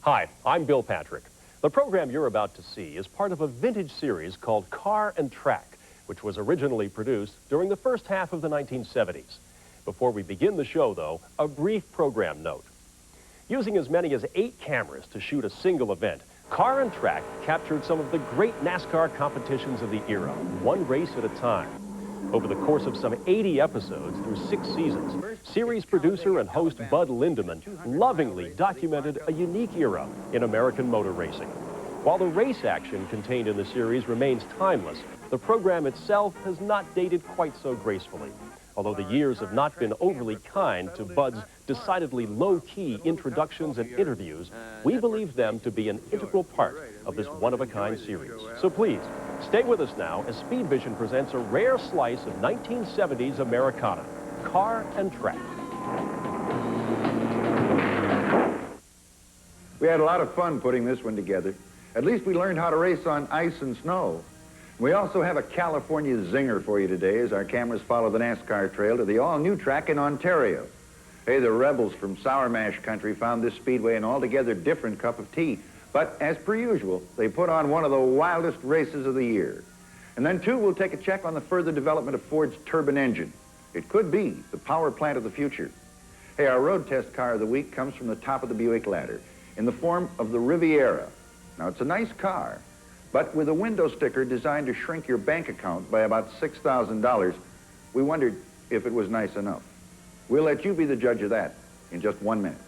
Hi, I'm Bill Patrick. The program you're about to see is part of a vintage series called Car and Track, which was originally produced during the first half of the 1970s. Before we begin the show, though, a brief program note. Using as many as 8 cameras to shoot a single event, Car and Track captured some of the great NASCAR competitions of the era, one race at a time. Over the course of some 80 episodes through 6 seasons, series producer and host Bud Lindeman lovingly documented a unique era in American motor racing. While the race action contained in the series remains timeless, the program itself has not dated quite so gracefully. Although the years have not been overly kind to Bud's decidedly low-key introductions and interviews, we believe them to be an integral part of this one-of-a-kind series. So please, stay with us now as Speed Vision presents a rare slice of 1970s Americana, Car and Track. We had a lot of fun putting this one together. At least we learned how to race on ice and snow. We also have a California zinger for you today as our cameras follow the NASCAR trail to the all-new track in Ontario. Hey, the rebels from Sour Mash country found this speedway an altogether different cup of tea. But as per usual, they put on one of the wildest races of the year. And then, too, we'll take a check on the further development of Ford's turbine engine. It could be the power plant of the future. Hey, our road test car of the week comes from the top of the Buick ladder in the form of the Riviera. Now, it's a nice car, but with a window sticker designed to shrink your bank account by about $6,000, we wondered if it was nice enough. We'll let you be the judge of that in just 1 minute.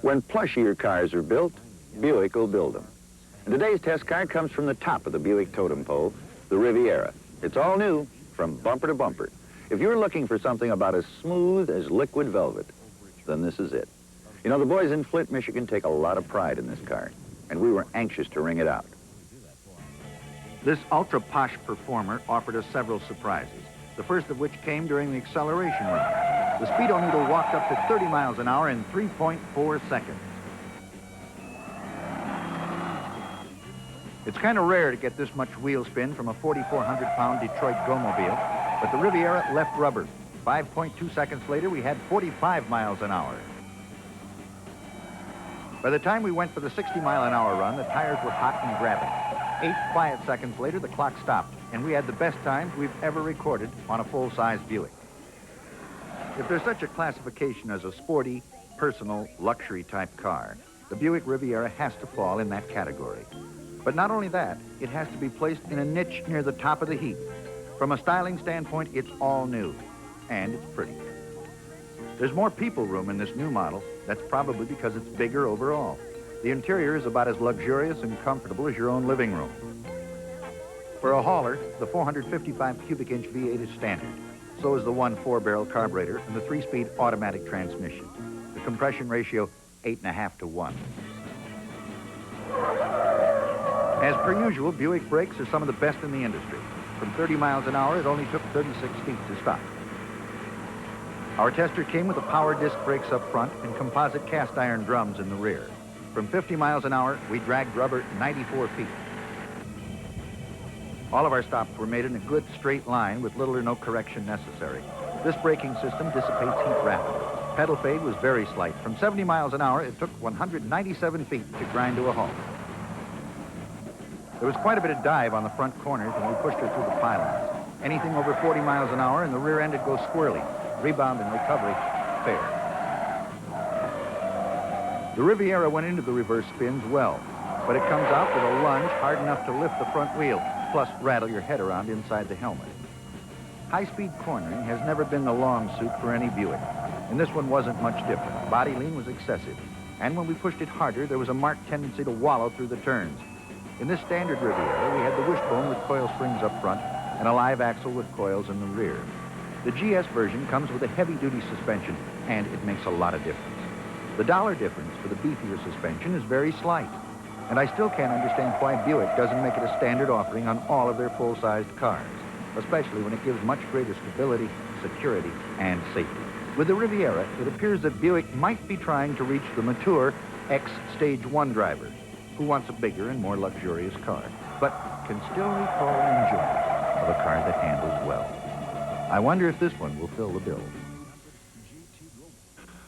When plushier cars are built, Buick will build them. And today's test car comes from the top of the Buick totem pole, the Riviera. It's all new, from bumper to bumper. If you're looking for something about as smooth as liquid velvet, then this is it. You know, the boys in Flint, Michigan take a lot of pride in this car, and we were anxious to ring it out. This ultra-posh performer offered us several surprises, the first of which came during the acceleration run. The speedometer walked up to 30 miles an hour in 3.4 seconds. It's kind of rare to get this much wheel spin from a 4,400-pound Detroit go-mobile, but the Riviera left rubber. 5.2 seconds later, we had 45 miles an hour. By the time we went for the 60-mile-an-hour run, the tires were hot and grabbing. 8 quiet seconds later, the clock stopped, and we had the best times we've ever recorded on a full-size Buick. If there's such a classification as a sporty, personal, luxury-type car, the Buick Riviera has to fall in that category. But not only that, it has to be placed in a niche near the top of the heap. From a styling standpoint, it's all new, and it's pretty. There's more people room in this new model. That's probably because it's bigger overall. The interior is about as luxurious and comfortable as your own living room. For a hauler, the 455 cubic inch V8 is standard. So is the 4-barrel carburetor and the 3-speed automatic transmission. The compression ratio, 8.5 to 1. As per usual, Buick brakes are some of the best in the industry. From 30 miles an hour, it only took 36 feet to stop. Our tester came with the power disc brakes up front and composite cast iron drums in the rear. From 50 miles an hour, we dragged rubber 94 feet. All of our stops were made in a good straight line with little or no correction necessary. This braking system dissipates heat rapidly. Pedal fade was very slight. From 70 miles an hour, it took 197 feet to grind to a halt. There was quite a bit of dive on the front corners when we pushed her through the pylons. Anything over 40 miles an hour and the rear end would go squirrely. Rebound and recovery, fair. The Riviera went into the reverse spins well, but it comes out with a lunge hard enough to lift the front wheel, plus rattle your head around inside the helmet. High-speed cornering has never been the long suit for any Buick, and this one wasn't much different. Body lean was excessive, and when we pushed it harder, there was a marked tendency to wallow through the turns. In this standard Riviera, we had the wishbone with coil springs up front, and a live axle with coils in the rear. The GS version comes with a heavy-duty suspension, and it makes a lot of difference. The dollar difference for the beefier suspension is very slight, and I still can't understand why Buick doesn't make it a standard offering on all of their full-sized cars, especially when it gives much greater stability, security, and safety. With the Riviera, it appears that Buick might be trying to reach the mature ex-Stage 1 driver who wants a bigger and more luxurious car, but can still recall the enjoyment of a car that handles well. I wonder if this one will fill the bill.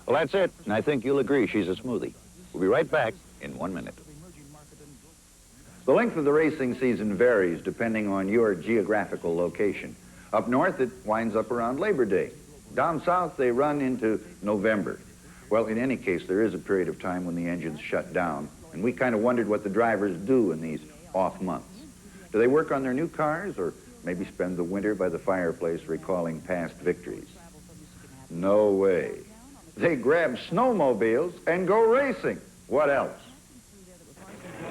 Well, that's it. And I think you'll agree she's a smoothie. We'll be right back in 1 minute. The length of the racing season varies depending on your geographical location. Up north, it winds up around Labor Day. Down south, they run into November. Well, in any case, there is a period of time when the engines shut down, and we kind of wondered what the drivers do in these off months. Do they work on their new cars, or maybe spend the winter by the fireplace recalling past victories? No way. They grab snowmobiles and go racing. What else?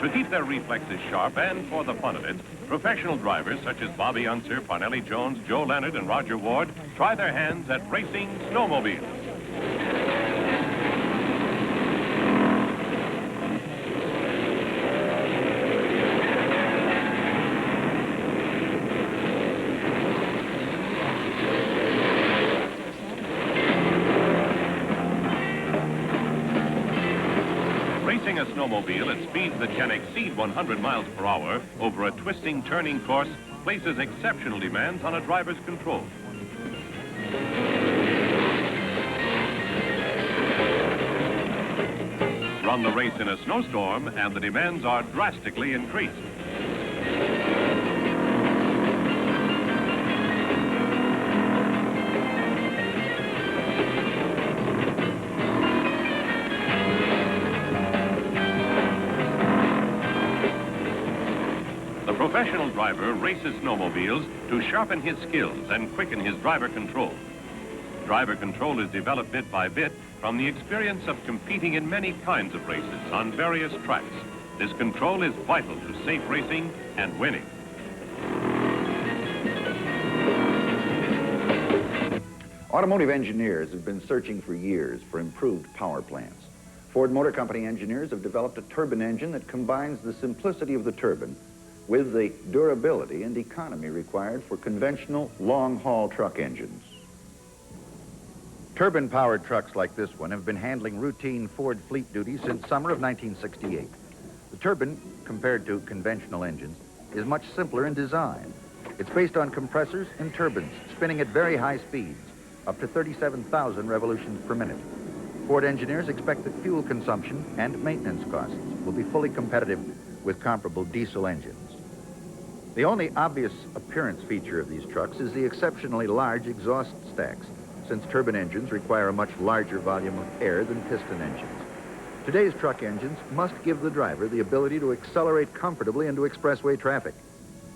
To keep their reflexes sharp and for the fun of it, professional drivers such as Bobby Unser, Parnelli Jones, Joe Leonard, and Roger Ward try their hands at racing snowmobiles. Racing a snowmobile at speeds that can exceed 100 miles per hour over a twisting, turning course places exceptional demands on a driver's control. Run the race in a snowstorm and the demands are drastically increased. The professional driver races snowmobiles to sharpen his skills and quicken his driver control. Driver control is developed bit by bit from the experience of competing in many kinds of races on various tracks. This control is vital to safe racing and winning. Automotive engineers have been searching for years for improved power plants. Ford Motor Company engineers have developed a turbine engine that combines the simplicity of the turbine with the durability and economy required for conventional long-haul truck engines. Turbine-powered trucks like this one have been handling routine Ford fleet duty since summer of 1968. The turbine, compared to conventional engines, is much simpler in design. It's based on compressors and turbines spinning at very high speeds, up to 37,000 revolutions per minute. Ford engineers expect that fuel consumption and maintenance costs will be fully competitive with comparable diesel engines. The only obvious appearance feature of these trucks is the exceptionally large exhaust stacks, since turbine engines require a much larger volume of air than piston engines. Today's truck engines must give the driver the ability to accelerate comfortably into expressway traffic.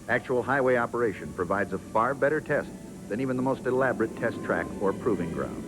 Actual highway operation provides a far better test than even the most elaborate test track or proving grounds.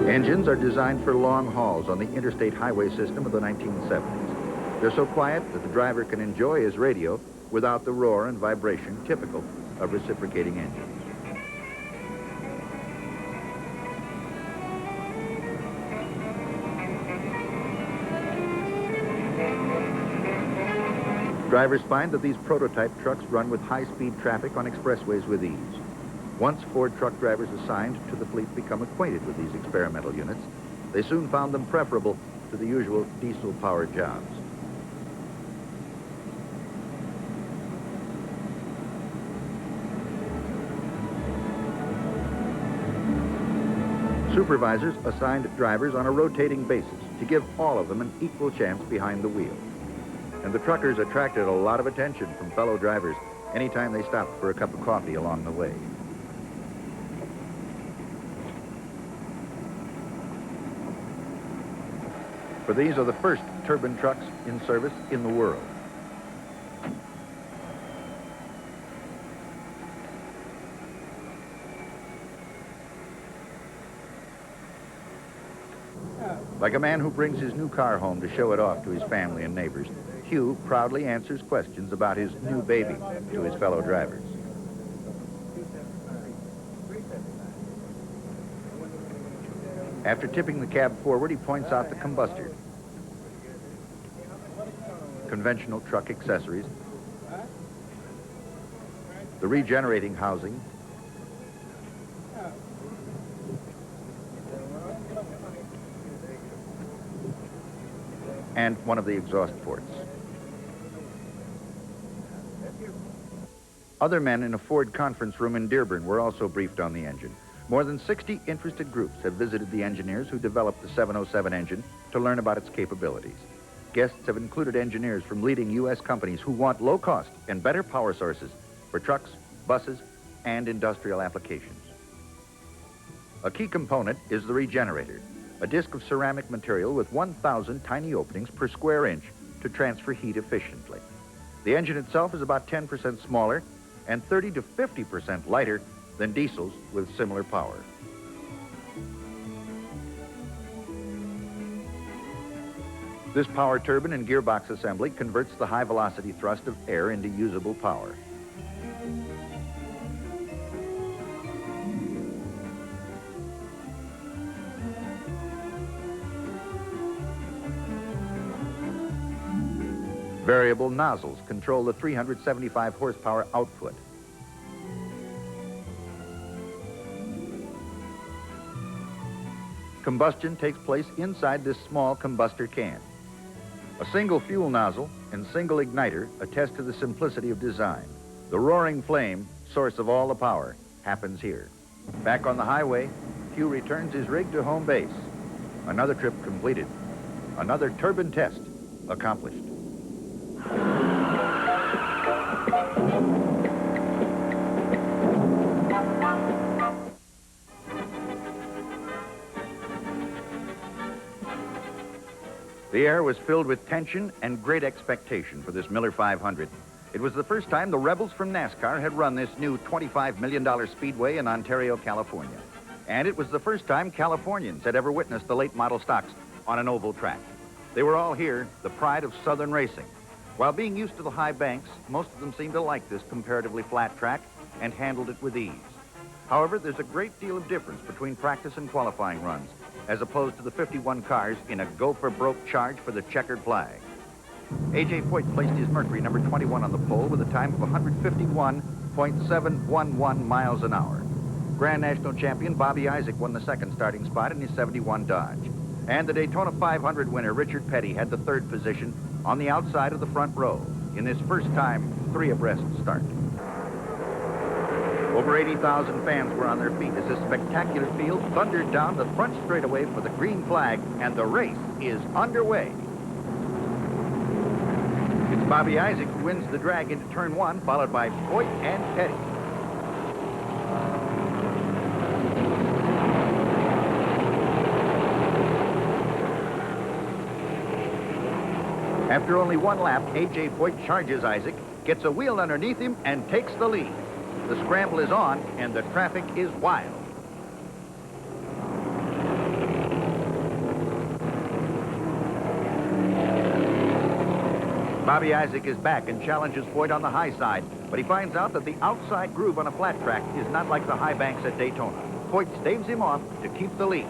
Engines are designed for long hauls on the interstate highway system of the 1970s. They're so quiet that the driver can enjoy his radio without the roar and vibration typical of reciprocating engines. Drivers find that these prototype trucks run with high-speed traffic on expressways with ease. Once Ford truck drivers assigned to the fleet become acquainted with these experimental units, they soon found them preferable to the usual diesel-powered jobs. Supervisors assigned drivers on a rotating basis to give all of them an equal chance behind the wheel. And the truckers attracted a lot of attention from fellow drivers anytime they stopped for a cup of coffee along the way. for these are the first turbine trucks in service in the world. Like a man who brings his new car home to show it off to his family and neighbors, Hugh proudly answers questions about his new baby to his fellow drivers. After tipping the cab forward, he points out the combustor, conventional truck accessories, the regenerating housing, and one of the exhaust ports. Other men in a Ford conference room in Dearborn were also briefed on the engine. More than 60 interested groups have visited the engineers who developed the 707 engine to learn about its capabilities. Guests have included engineers from leading U.S. companies who want low cost and better power sources for trucks, buses, and industrial applications. A key component is the regenerator, a disc of ceramic material with 1,000 tiny openings per square inch to transfer heat efficiently. The engine itself is about 10% smaller and 30 to 50% lighter than diesels with similar power. This power turbine and gearbox assembly converts the high-velocity thrust of air into usable power. Variable nozzles control the 375 horsepower output. Combustion takes place inside this small combustor can. A single fuel nozzle and single igniter attest to the simplicity of design. The roaring flame, source of all the power, happens here. Back on the highway, Hugh returns his rig to home base. Another trip completed. Another turbine test accomplished. The air was filled with tension and great expectation for this Miller 500. It was the first time the rebels from NASCAR had run this new $25 million speedway in Ontario, California. And it was the first time Californians had ever witnessed the late model stocks on an oval track. They were all here, the pride of Southern racing. While being used to the high banks, most of them seemed to like this comparatively flat track and handled it with ease. However, there's a great deal of difference between practice and qualifying runs, as opposed to the 51 cars in a go-for-broke charge for the checkered flag. A.J. Foyt placed his Mercury number 21 on the pole with a time of 151.711 miles an hour. Grand National Champion Bobby Isaac won the second starting spot in his 71 Dodge. And the Daytona 500 winner Richard Petty had the third position on the outside of the front row in this first-time three-abreast start. Over 80,000 fans were on their feet as this spectacular field thundered down the front straightaway for the green flag, and the race is underway. It's Bobby Isaac who wins the drag into turn one, followed by Foyt and Petty. After only one lap, A.J. Foyt charges Isaac, gets a wheel underneath him, and takes the lead. The scramble is on, and the traffic is wild. Bobby Isaac is back and challenges Foyt on the high side, but he finds out that the outside groove on a flat track is not like the high banks at Daytona. Foyt staves him off to keep the lead.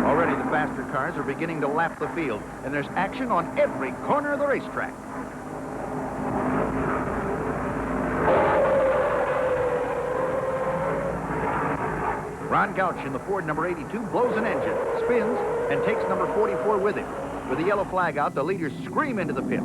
Already the faster cars are beginning to lap the field, and there's action on every corner of the racetrack. Ron Gouch in the Ford number 82 blows an engine, spins, and takes number 44 with him. With the yellow flag out, the leaders scream into the pits.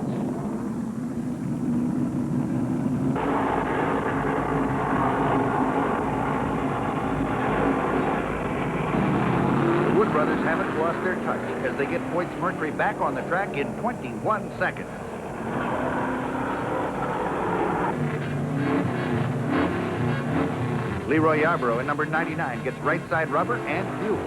The Wood brothers haven't lost their touch as they get Foyt's Mercury back on the track in 21 seconds. Leroy Yarborough in number 99 gets right side rubber and fuel.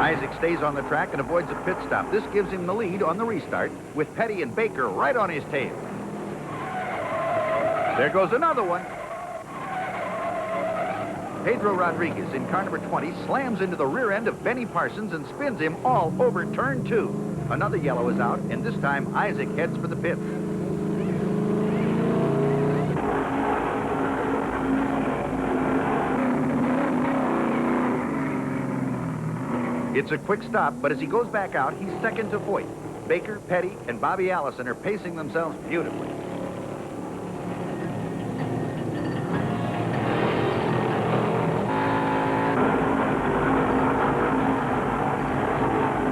Isaac stays on the track and avoids a pit stop. This gives him the lead on the restart with Petty and Baker right on his tail. There goes another one. Pedro Rodriguez in car number 20 slams into the rear end of Benny Parsons and spins him all over turn 2. Another yellow is out, and this time Isaac heads for the pits. It's a quick stop, but as he goes back out, he's second to Foyt. Baker, Petty, and Bobby Allison are pacing themselves beautifully.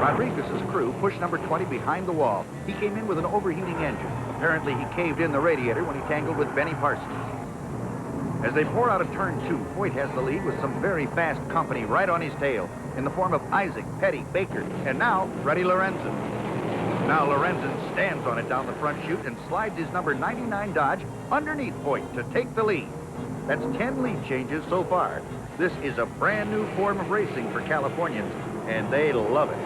Rodriguez's crew pushed number 20 behind the wall. He came in with an overheating engine. Apparently, he caved in the radiator when he tangled with Benny Parsons. As they pour out of turn 2, Foyt has the lead with some very fast company right on his tail in the form of Isaac, Petty, Baker, and now Freddie Lorenzen. Now Lorenzen stands on it down the front chute and slides his number 99 Dodge underneath Foyt to take the lead. That's 10 lead changes so far. This is a brand new form of racing for Californians, and they love it.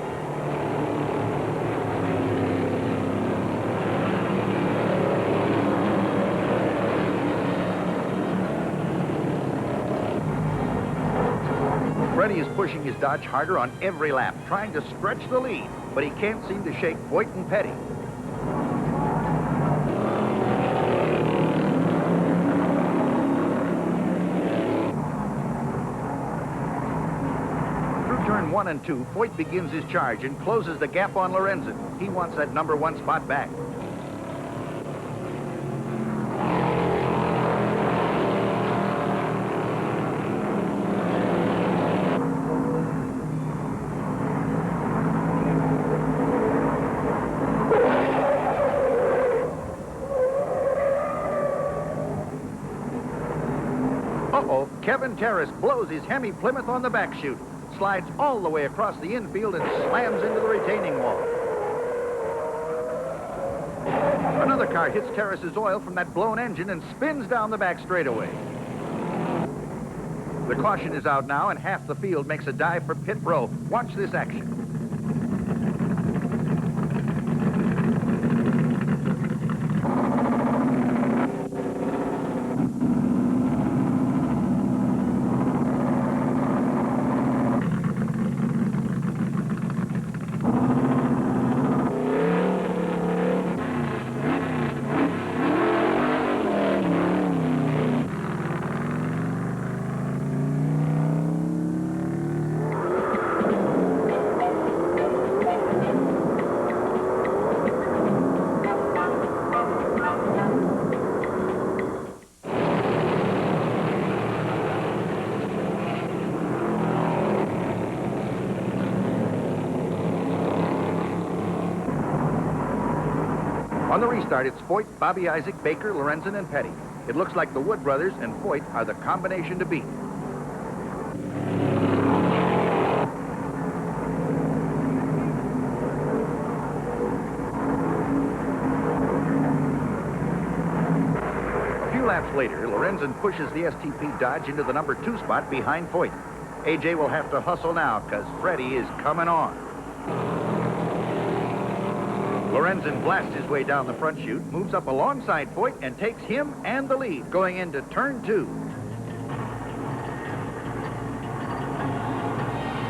Freddie is pushing his Dodge harder on every lap, trying to stretch the lead, but he can't seem to shake Foyt and Petty. Through turn 1 and 2, Foyt begins his charge and closes the gap on Lorenzen. He wants that number 1 spot back. Kevin Terrace blows his Hemi Plymouth on the back chute, slides all the way across the infield and slams into the retaining wall. Another car hits Terrace's oil from that blown engine and spins down the back straightaway. The caution is out now, and half the field makes a dive for pit row. Watch this action. On the restart, it's Foyt, Bobby Isaac, Baker, Lorenzen, and Petty. It looks like the Wood brothers and Foyt are the combination to beat. A few laps later, Lorenzen pushes the STP Dodge into the number 2 spot behind Foyt. AJ will have to hustle now because Freddie is coming on. Lorenzen blasts his way down the front chute, moves up alongside Foyt, and takes him and the lead going into turn 2.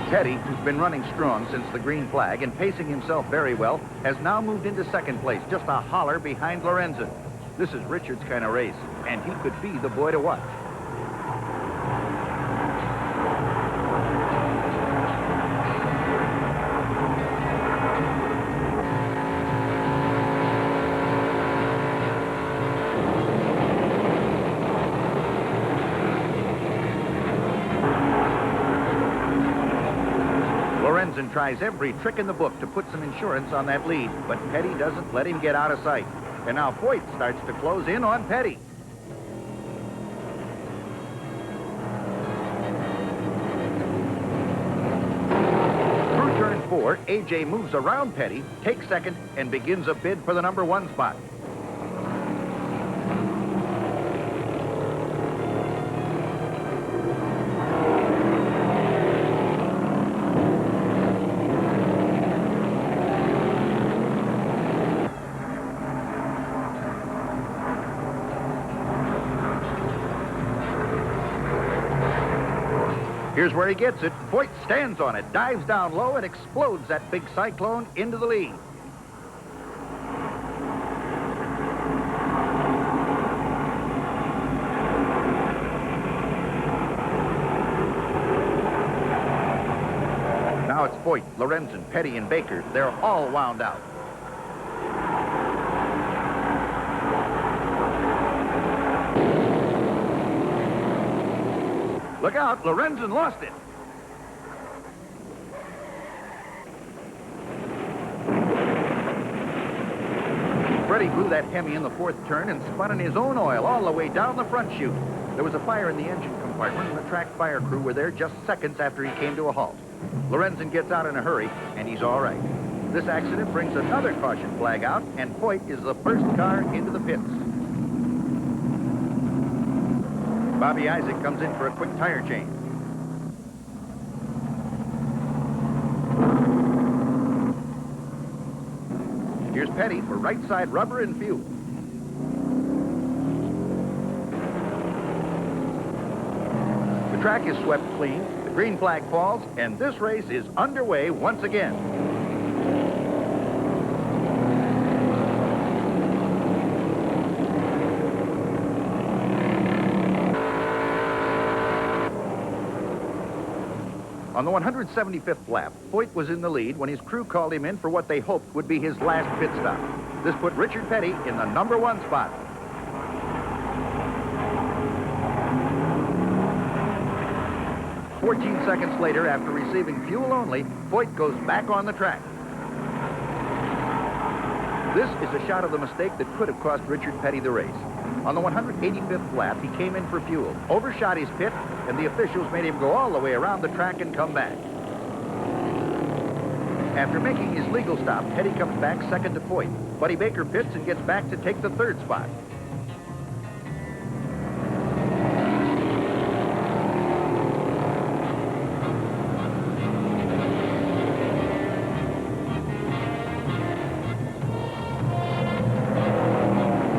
Petty, who's been running strong since the green flag and pacing himself very well, has now moved into second place, just a holler behind Lorenzen. This is Richard's kind of race, and he could be the boy to watch. Lorenzen tries every trick in the book to put some insurance on that lead, but Petty doesn't let him get out of sight. And now Foyt starts to close in on Petty. Through turn 4, AJ moves around Petty, takes second, and begins a bid for the number 1 spot. Here's where he gets it. Foyt stands on it, dives down low, and explodes that big cyclone into the lead. Now it's Foyt, Lorenzen, Petty, and Baker. They're all wound out. Look out, Lorenzen lost it. Freddie blew that Hemi in the fourth turn and spun in his own oil all the way down the front chute. There was a fire in the engine compartment, and the track fire crew were there just seconds after he came to a halt. Lorenzen gets out in a hurry, and he's all right. This accident brings another caution flag out, and Foyt is the first car into the pits. Bobby Isaac comes in for a quick tire change. Here's Petty for right side rubber and fuel. The track is swept clean, the green flag falls, and this race is underway once again. On the 175th lap, Foyt was in the lead when his crew called him in for what they hoped would be his last pit stop. This put Richard Petty in the #1 spot. "14 seconds later, after receiving fuel only, Foyt goes back on the track. This is a shot of the mistake that could have cost Richard Petty the race. On the 185th lap, he came in for fuel, overshot his pit, and the officials made him go all the way around the track and come back. After making his legal stop, Petty comes back second to Foyt. Buddy Baker pits and gets back to take the third spot.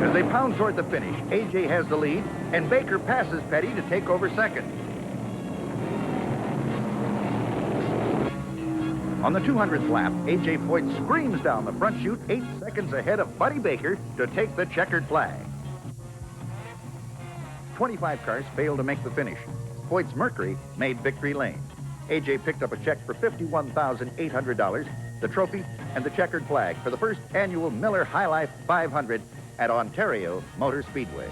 As they pound toward the finish, AJ has the lead, and Baker passes Petty to take over second. On the 200th lap, AJ Foyt screams down the front chute 8 seconds ahead of Buddy Baker to take the checkered flag. 25 cars failed to make the finish. Foyt's Mercury made victory lane. AJ picked up a check for $51,800, the trophy, and the checkered flag for the first annual Miller High Life 500 at Ontario Motor Speedway.